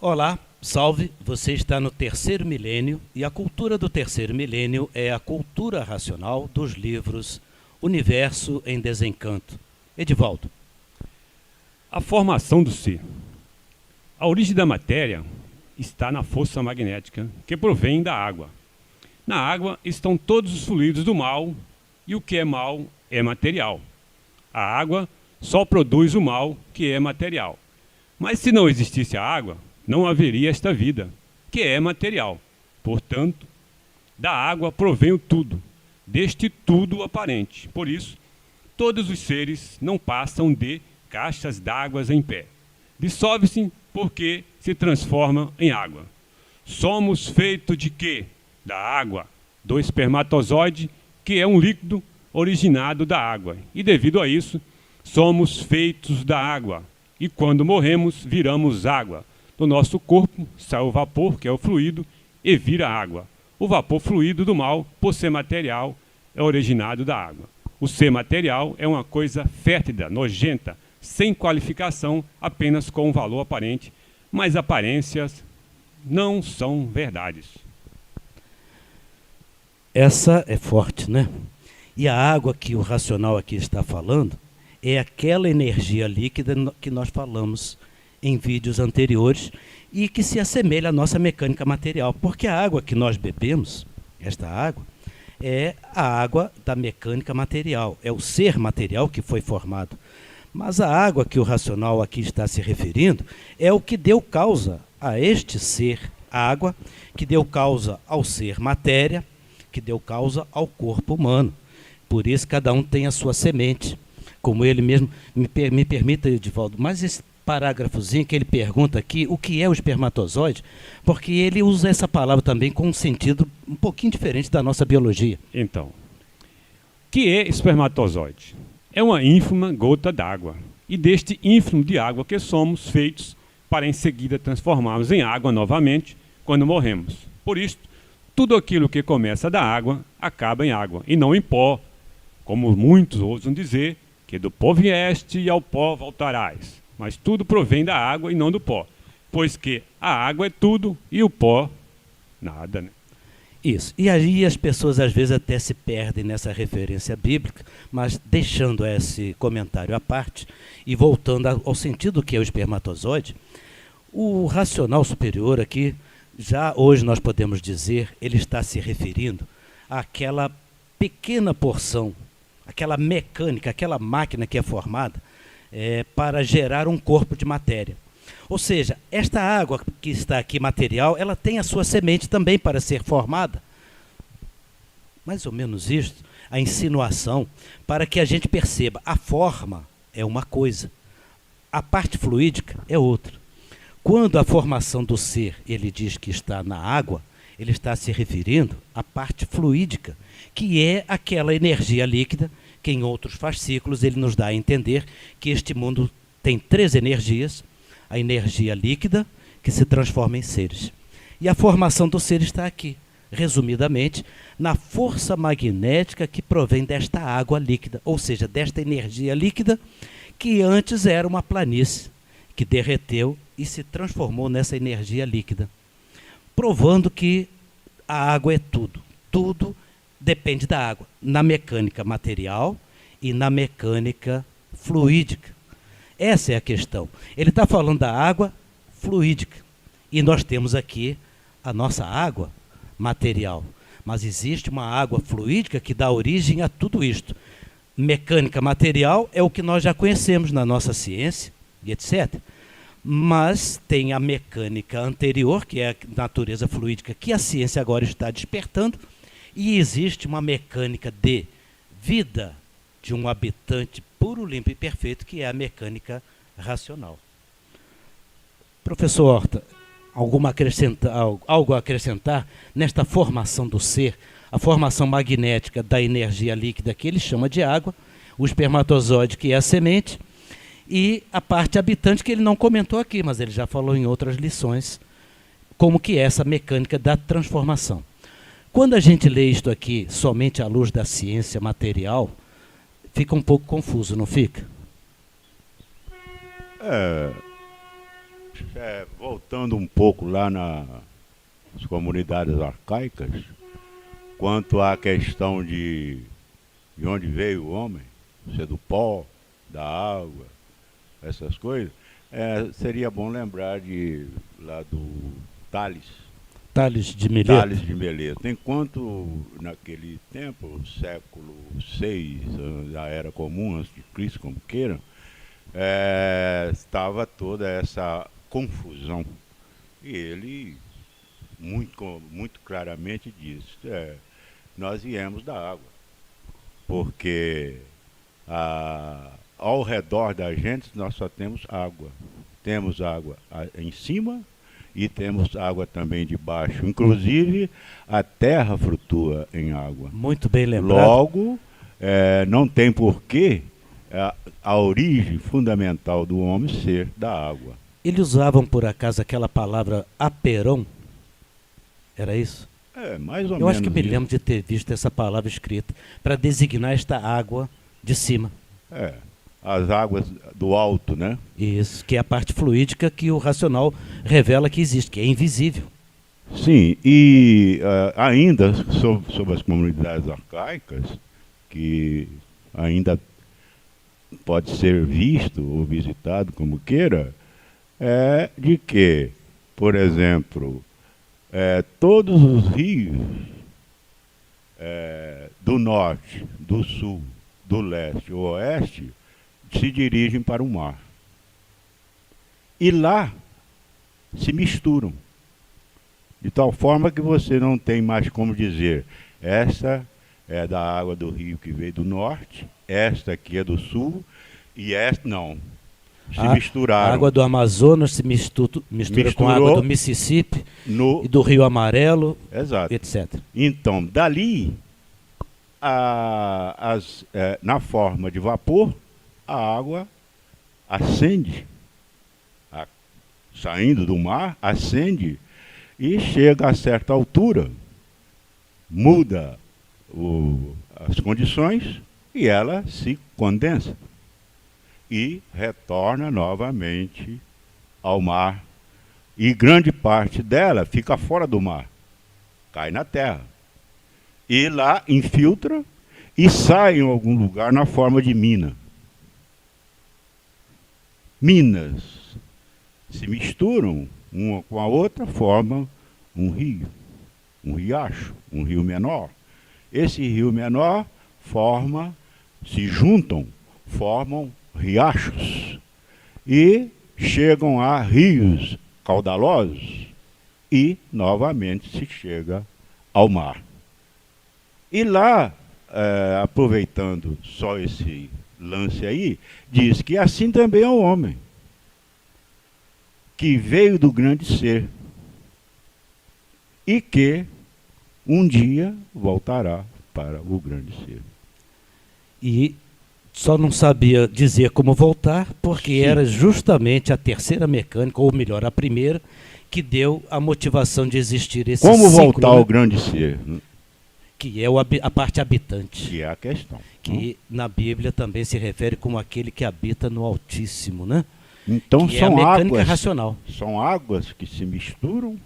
Olá, salve! Você está no terceiro milênio e a cultura do terceiro milênio é a cultura racional dos livros Universo em Desencanto. Edivaldo. A formação do ser. A origem da matéria está na força magnética que provém da água. Na água estão todos os fluidos do mal e o que é mal é material. A água só produz o mal que é material. Mas se não existisse a água, não haveria esta vida, que é material. Portanto, da água provém o tudo, deste tudo aparente. Por isso, todos os seres não passam de caixas d'água em pé. Dissolve-se porque se transforma em água. Somos feitos de quê? Da água, do espermatozoide, que é um líquido originado da água. E devido a isso, somos feitos da água. E quando morremos, viramos água. Do nosso corpo sai o vapor, que é o fluido, e vira água. O vapor fluido do mal, por ser material, é originado da água. O ser material é uma coisa fétida, nojenta, sem qualificação, apenas com um valor aparente, mas aparências não são verdades. Essa é forte, né? E a água que o racional aqui está falando é aquela energia líquida que nós falamos em vídeos anteriores e que se assemelha à nossa mecânica material, porque a água que nós bebemos, esta água, é a água da mecânica material, é o ser material que foi formado. Mas a água que o racional aqui está se referindo é o que deu causa a este ser água, que deu causa ao ser matéria, que deu causa ao corpo humano. Por isso cada um tem a sua semente. Como ele mesmo, me permita, Edivaldo, mas esse parágrafozinho que ele pergunta aqui, o que é o espermatozoide, porque ele usa essa palavra também com um sentido um pouquinho diferente da nossa biologia. Então, o que é espermatozoide? É uma ínfima gota d'água. E deste ínfimo de água que somos feitos para em seguida transformarmos em água novamente quando morremos. Por isso, tudo aquilo que começa da água acaba em água e não em pó, como muitos ousam dizer, que do pó vieste e ao pó voltarás. Mas tudo provém da água e não do pó, pois que a água é tudo e o pó nada, né? Isso. E aí as pessoas às vezes até se perdem nessa referência bíblica, mas deixando esse comentário à parte e voltando ao sentido que é o espermatozoide, o racional superior aqui, já hoje nós podemos dizer, ele está se referindo àquela pequena porção, aquela mecânica, aquela máquina que é formada para gerar um corpo de matéria. Ou seja, esta água que está aqui material, ela tem a sua semente também para ser formada. Mais ou menos isso, a insinuação, para que a gente perceba, a forma é uma coisa, a parte fluídica é outra. Quando a formação do ser, ele diz que está na água, ele está se referindo à parte fluídica, que é aquela energia líquida, que em outros fascículos ele nos dá a entender que este mundo tem três energias, a energia líquida, que se transforma em seres. E a formação do ser está aqui, resumidamente, na força magnética que provém desta água líquida, ou seja, desta energia líquida, que antes era uma planície, que derreteu e se transformou nessa energia líquida, provando que a água é tudo. Tudo depende da água, na mecânica material e na mecânica fluídica. Essa é a questão. Ele está falando da água fluídica. E nós temos aqui a nossa água material. Mas existe uma água fluídica que dá origem a tudo isto. Mecânica material é o que nós já conhecemos na nossa ciência, e etc. Mas tem a mecânica anterior, que é a natureza fluídica, que a ciência agora está despertando. E existe uma mecânica de vida de um habitante puro, limpo e perfeito, que é a mecânica racional. Professor Horta, algo a acrescentar nesta formação do ser, a formação magnética da energia líquida que ele chama de água, o espermatozoide que é a semente, e a parte habitante que ele não comentou aqui, mas ele já falou em outras lições, como que é essa mecânica da transformação. Quando a gente lê isto aqui somente à luz da ciência material, fica um pouco confuso, não fica? voltando um pouco lá nas comunidades arcaicas, quanto à questão de onde veio o homem, se é do pó, da água, essas coisas, seria bom lembrar lá do Tales. Tales de Mileto. Tales de Mileto. Enquanto naquele tempo, século VI, da Era Comum, antes de Cristo, como queiram, estava toda essa confusão. E ele muito claramente disse, nós viemos da água, porque ao redor da gente nós só temos água. Temos água em cima e temos água também de baixo. Inclusive, a terra flutua em água. Muito bem lembrado. Logo, não tem porquê a origem fundamental do homem ser da água. Eles usavam, por acaso, aquela palavra aperon? Era isso? Mais ou menos. Eu acho que me isso. lembro de ter visto essa palavra escrita para designar esta água de cima. As águas do alto, né? Isso, que é a parte fluídica que o racional revela que existe, que é invisível. Sim, e ainda sobre as comunidades arcaicas, que ainda pode ser visto ou visitado como queira, de que, por exemplo, todos os rios do norte, do sul, do leste ou oeste se dirigem para o mar. E lá se misturam. De tal forma que você não tem mais como dizer, essa é da água do rio que veio do norte, esta aqui é do sul, e esta não. Se misturaram. A água do Amazonas se mistura com a água do Mississippi e do Rio Amarelo, exato. etc. Então, dali, na forma de vapor, a água acende, saindo do mar, acende e chega a certa altura, muda as condições e ela se condensa e retorna novamente ao mar. E grande parte dela fica fora do mar, cai na terra. E lá infiltra e sai em algum lugar na forma de mina. Minas se misturam uma com a outra, formam um rio, um riacho, um rio menor. Esse rio menor se juntam, formam riachos e chegam a rios caudalosos e novamente se chega ao mar. E lá, aproveitando só esse lance aí, diz que assim também é o homem, que veio do grande ser e que um dia voltará para o grande ser. E só não sabia dizer como voltar, porque Sim. Era justamente a terceira mecânica, ou melhor, a primeira, que deu a motivação de existir esse Como ciclo, voltar ao grande ser? que é a parte habitante, Que é a questão. que na Bíblia também se refere como aquele que habita no Altíssimo, né? Então Que são é a mecânica águas, racional. são águas que se misturam,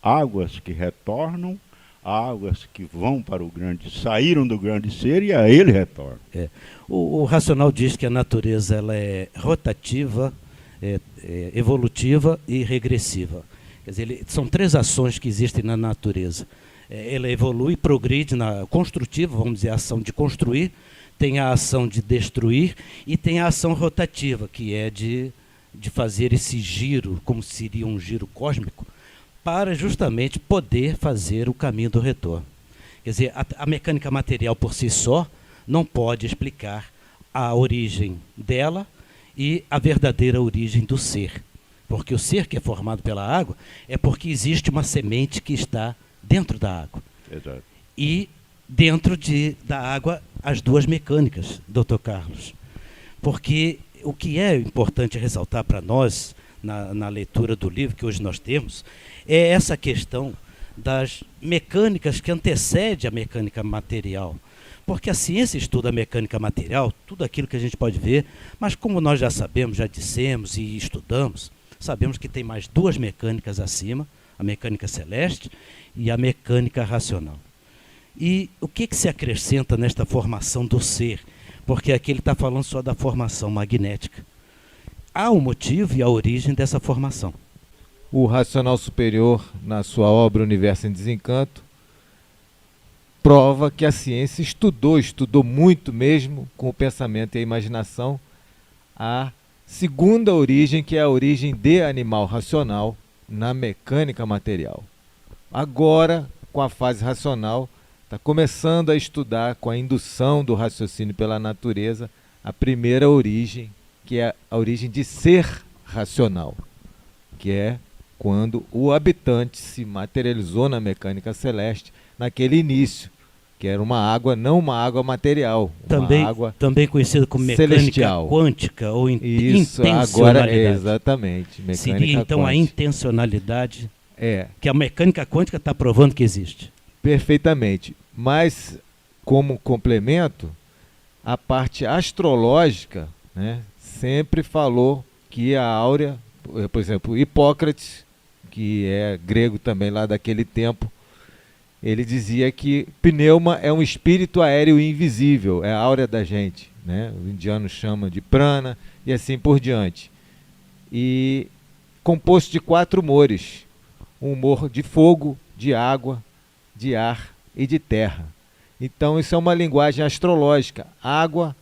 águas que retornam, águas que vão para o grande, saíram do grande ser e a ele retornam. O racional diz que a natureza ela é rotativa, evolutiva e regressiva. Quer dizer, são três ações que existem na natureza. Ela evolui, progride na construtiva, vamos dizer, a ação de construir, tem a ação de destruir e tem a ação rotativa, que é de fazer esse giro, como seria um giro cósmico, para justamente poder fazer o caminho do retorno. Quer dizer, a mecânica material por si só não pode explicar a origem dela e a verdadeira origem do ser. Porque o ser que é formado pela água é porque existe uma semente que está dentro da água. Exato. E dentro da água, as duas mecânicas, Dr. Carlos. Porque o que é importante ressaltar para nós, na leitura do livro que hoje nós temos, é essa questão das mecânicas que antecede a mecânica material. Porque a ciência estuda a mecânica material, tudo aquilo que a gente pode ver, mas como nós já sabemos, já dissemos e estudamos, sabemos que tem mais duas mecânicas acima, a mecânica celeste e a mecânica racional. E o que se acrescenta nesta formação do ser? Porque aqui ele está falando só da formação magnética. Há um motivo e a origem dessa formação. O racional superior, na sua obra Universo em Desencanto, prova que a ciência estudou muito mesmo, com o pensamento e a imaginação, a segunda origem, que é a origem de animal racional na mecânica material. Agora, com a fase racional, está começando a estudar com a indução do raciocínio pela natureza a primeira origem, que é a origem de ser racional, que é quando o habitante se materializou na mecânica celeste, naquele início, que era uma água, não uma água material, uma água também conhecida como mecânica celestial, quântica ou Isso, intencionalidade. Agora exatamente. Mecânica Seria então quântica. a intencionalidade que a mecânica quântica está provando que existe. Perfeitamente. Mas, como complemento, a parte astrológica, né, sempre falou que a áurea, por exemplo, Hipócrates, que é grego também lá daquele tempo, ele dizia que pneuma é um espírito aéreo invisível, é a áurea da gente, né? O indiano chama de prana e assim por diante. E composto de 4 humores: um humor de fogo, de água, de ar e de terra. Então isso é uma linguagem astrológica. Água,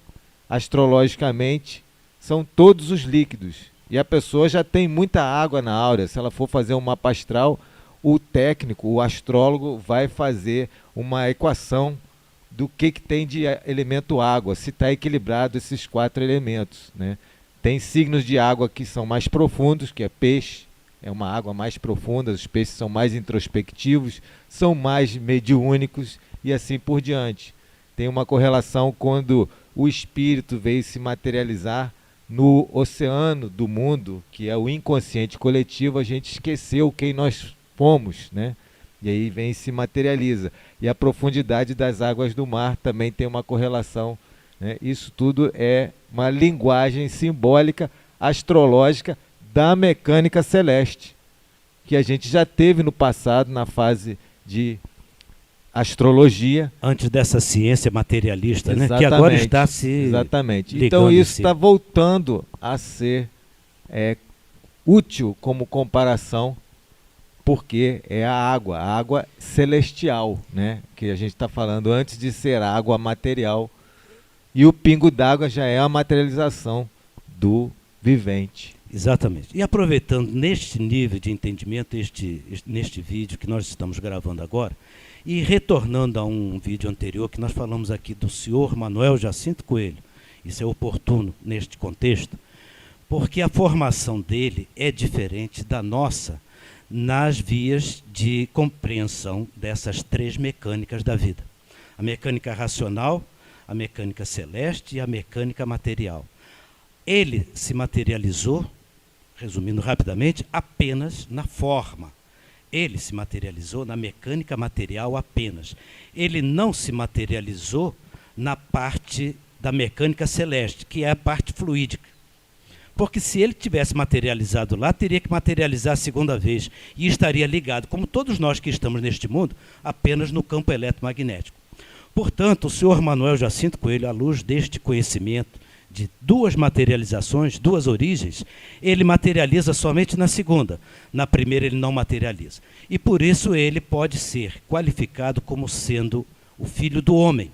astrologicamente, são todos os líquidos. E a pessoa já tem muita água na áurea. Se ela for fazer um mapa astral, o técnico, o astrólogo, vai fazer uma equação do que tem de elemento água, se está equilibrado esses 4 elementos, né? Tem signos de água que são mais profundos, que é peixe, é uma água mais profunda, os peixes são mais introspectivos, são mais mediúnicos e assim por diante. Tem uma correlação quando o espírito veio se materializar no oceano do mundo, que é o inconsciente coletivo, a gente esqueceu quem nós fomos, né? E aí vem e se materializa. E a profundidade das águas do mar também tem uma correlação, né? Isso tudo é uma linguagem simbólica, astrológica da mecânica celeste, que a gente já teve no passado na fase de astrologia. Antes dessa ciência materialista, né? Exatamente, Que agora está se exatamente. ligando Então isso em si. está voltando a ser útil como comparação, porque é a água celestial, né? Que a gente está falando antes de ser água material. E o pingo d'água já é a materialização do vivente. Exatamente. E aproveitando neste nível de entendimento, neste vídeo que nós estamos gravando agora, e retornando a um vídeo anterior que nós falamos aqui do senhor Manuel Jacinto Coelho, isso é oportuno neste contexto, porque a formação dele é diferente da nossa nas vias de compreensão dessas 3 mecânicas da vida. A mecânica racional, a mecânica celeste e a mecânica material. Ele se materializou, resumindo rapidamente, apenas na forma. Ele se materializou na mecânica material apenas. Ele não se materializou na parte da mecânica celeste, que é a parte fluídica. Porque se ele tivesse materializado lá, teria que materializar a segunda vez e estaria ligado, como todos nós que estamos neste mundo, apenas no campo eletromagnético. Portanto, o senhor Manuel Jacinto Coelho, à luz deste conhecimento de 2 materializações, 2 origens, ele materializa somente na segunda. Na primeira ele não materializa. E por isso ele pode ser qualificado como sendo o filho do homem,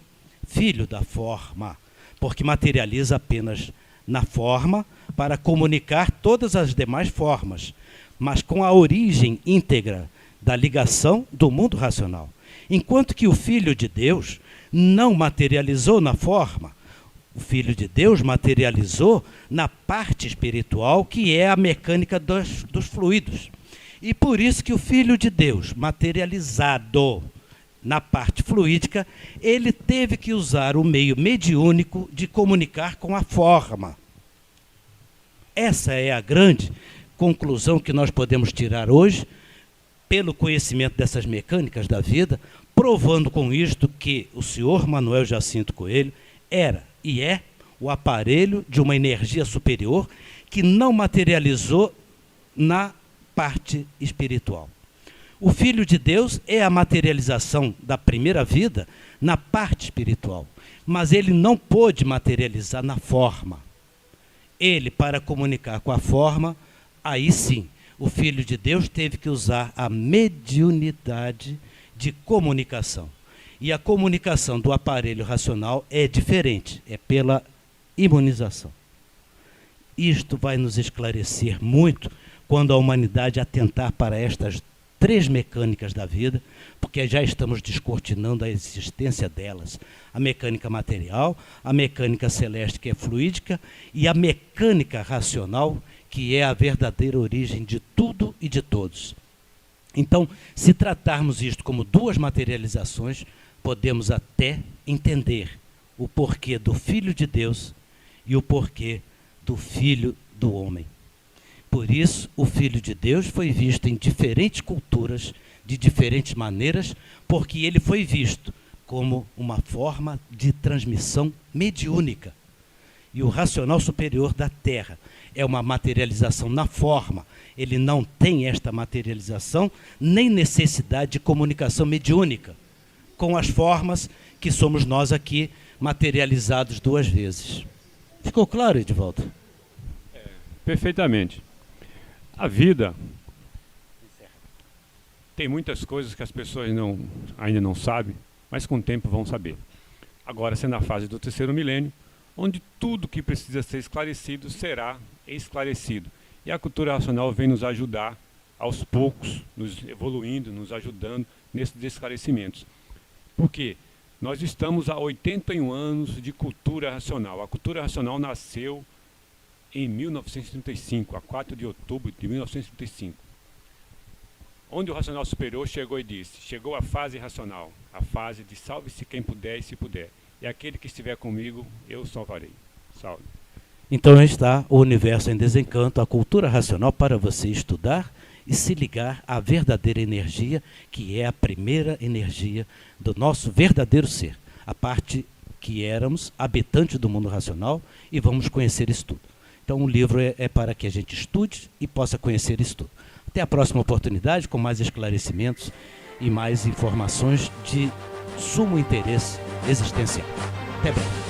filho da forma, porque materializa apenas na forma para comunicar todas as demais formas, mas com a origem íntegra da ligação do mundo racional. Enquanto que o Filho de Deus não materializou na forma, o Filho de Deus materializou na parte espiritual, que é a mecânica dos fluidos. E por isso que o Filho de Deus, materializado na parte fluídica, ele teve que usar o meio mediúnico de comunicar com a forma. Essa é a grande conclusão que nós podemos tirar hoje, pelo conhecimento dessas mecânicas da vida, provando com isto que o senhor Manuel Jacinto Coelho era e é o aparelho de uma energia superior que não materializou na parte espiritual. O Filho de Deus é a materialização da primeira vida na parte espiritual, mas ele não pôde materializar na forma. Ele, para comunicar com a forma, aí sim, o Filho de Deus teve que usar a mediunidade de comunicação. E a comunicação do aparelho racional é diferente, é pela imunização. Isto vai nos esclarecer muito quando a humanidade atentar para estas 3 mecânicas da vida, porque já estamos descortinando a existência delas. A mecânica material, a mecânica celeste, que é fluídica, e a mecânica racional, que é a verdadeira origem de tudo e de todos. Então, se tratarmos isto como 2 materializações, podemos até entender o porquê do Filho de Deus e o porquê do Filho do homem. Por isso, o Filho de Deus foi visto em diferentes culturas, de diferentes maneiras, porque ele foi visto como uma forma de transmissão mediúnica. E o racional superior da Terra é uma materialização na forma. Ele não tem esta materialização, nem necessidade de comunicação mediúnica com as formas que somos nós aqui materializados 2 vezes. Ficou claro, Edivaldo? Perfeitamente. A vida tem muitas coisas que as pessoas ainda não sabem, mas com o tempo vão saber. Agora, sendo a fase do 3º milênio, onde tudo que precisa ser esclarecido será esclarecido. E a cultura racional vem nos ajudar, aos poucos, nos evoluindo, nos ajudando nesses esclarecimentos. Por quê? Nós estamos há 81 anos de cultura racional. A cultura racional nasceu em 1935, a 4 de outubro de 1935. Onde o racional superior chegou e disse: chegou a fase racional, a fase de salve-se quem puder e se puder. E aquele que estiver comigo, eu salvarei. Salve. Então está o Universo em Desencanto, a cultura racional para você estudar e se ligar à verdadeira energia, que é a primeira energia do nosso verdadeiro ser. A parte que éramos, habitante do mundo racional, e vamos conhecer isso tudo. Então o livro é para que a gente estude e possa conhecer isso tudo. Até a próxima oportunidade, com mais esclarecimentos e mais informações de sumo interesse existencial. Até breve.